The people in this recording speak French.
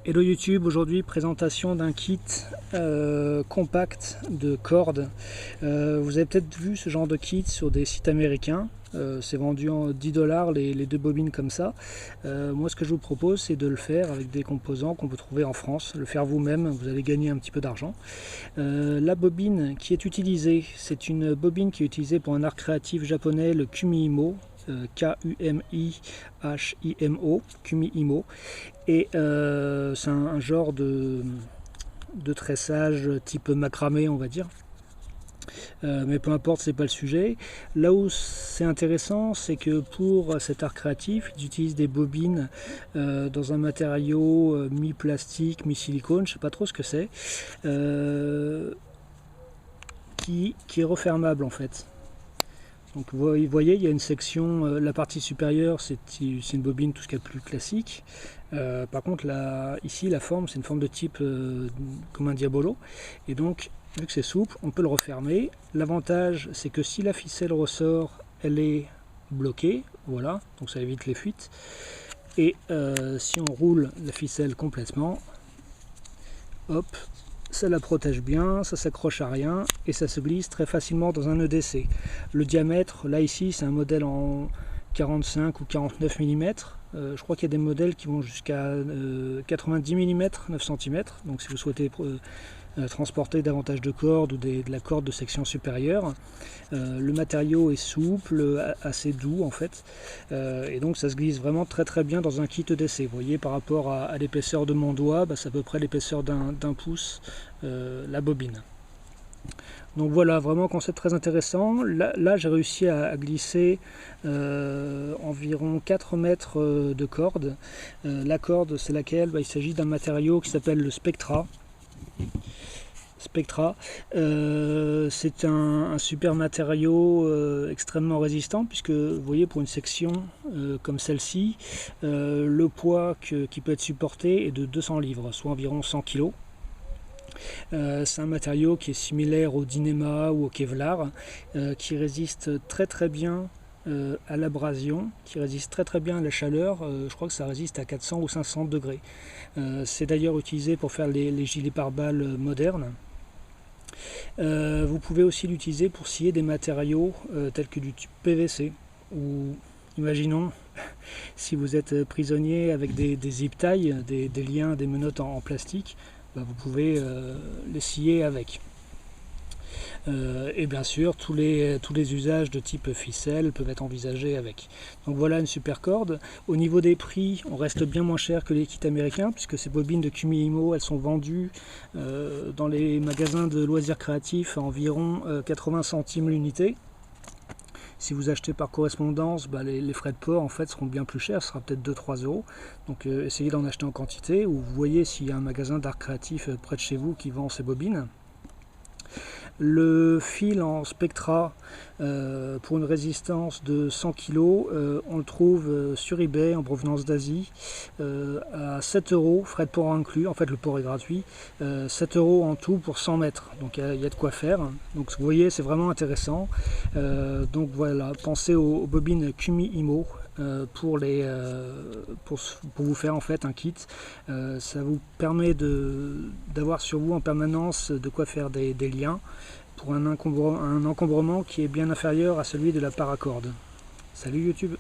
Hello YouTube, aujourd'hui présentation d'un kit compact de cordes. Vous avez peut-être vu ce genre de kit sur des sites américains. C'est vendu en 10 $ les deux bobines comme ça. Moi ce que je vous propose c'est de le faire avec des composants qu'on peut trouver en France. Le faire vous-même, vous allez gagner un petit peu d'argent. La bobine qui est utilisée, c'est une bobine qui est utilisée pour un art créatif japonais, le Kumihimo. K-U-M-I-H-I-M-O, Kumihimo, et c'est un genre de tressage type macramé, on va dire. Mais peu importe, c'est pas le sujet. Là où c'est intéressant, c'est que pour cet art créatif, ils utilisent des bobines dans un matériau mi-plastique, mi-silicone, je sais pas trop ce que c'est, qui est refermable en fait. Donc vous voyez, il y a une section, la partie supérieure c'est une bobine tout ce qu'il y a de plus classique. Par contre là, ici la forme c'est une forme de type comme un diabolo. Et donc vu que c'est souple, on peut le refermer. L'avantage c'est que si la ficelle ressort, elle est bloquée, voilà, donc ça évite les fuites. Et si on roule la ficelle complètement, hop, ça la protège bien, ça s'accroche à rien et ça se glisse très facilement dans un EDC. Le diamètre, là ici, c'est un modèle en 45 ou 49 mm. Je crois qu'il y a des modèles qui vont jusqu'à 90 mm, 9 cm. Donc si vous souhaitez transporter davantage de cordes ou de la corde de section supérieure, le matériau est souple, assez doux en fait, et donc ça se glisse vraiment très bien dans un kit EDC. Vous voyez, par rapport à l'épaisseur de mon doigt, c'est à peu près l'épaisseur d'un pouce, la bobine. Donc voilà, vraiment concept très intéressant. Là j'ai réussi à glisser environ 4 mètres de corde. La corde, c'est laquelle? Il s'agit d'un matériau qui s'appelle le Spectra. C'est un super matériau extrêmement résistant, puisque vous voyez, pour une section comme celle-ci, le poids qui peut être supporté est de 200 livres, soit environ 100 kg. C'est un matériau qui est similaire au Dynéma ou au Kevlar, qui résiste très bien à l'abrasion, qui résiste très bien à la chaleur. Je crois que ça résiste à 400 ou 500 degrés. C'est d'ailleurs utilisé pour faire les gilets pare-balles modernes. Vous pouvez aussi l'utiliser pour scier des matériaux tels que du tube PVC, ou imaginons si vous êtes prisonnier avec des zip ties, des liens, des menottes en plastique, vous pouvez les scier avec. Et bien sûr, tous les usages de type ficelle peuvent être envisagés avec. Donc voilà une super corde. Au niveau des prix, on reste bien moins cher que les kits américains, puisque ces bobines de Kumihimo, elles sont vendues dans les magasins de loisirs créatifs à environ 80 centimes l'unité. Si vous achetez par correspondance, les frais de port en fait seront bien plus chers, ce sera peut-être 2-3 €. Donc essayez d'en acheter en quantité, ou vous voyez s'il y a un magasin d'art créatif près de chez vous qui vend ces bobines. Le fil en Spectra, pour une résistance de 100 kg, on le trouve sur eBay en provenance d'Asie à 7 €, frais de port inclus. En fait, le port est gratuit, 7 € en tout pour 100 mètres. Donc il y a de quoi faire. Donc vous voyez, c'est vraiment intéressant. Donc voilà, pensez aux bobines Kumihimo pour vous faire en fait un kit. Ça vous permet d'avoir sur vous en permanence de quoi faire des liens pour un encombrement qui est bien inférieur à celui de la paracorde. Salut YouTube!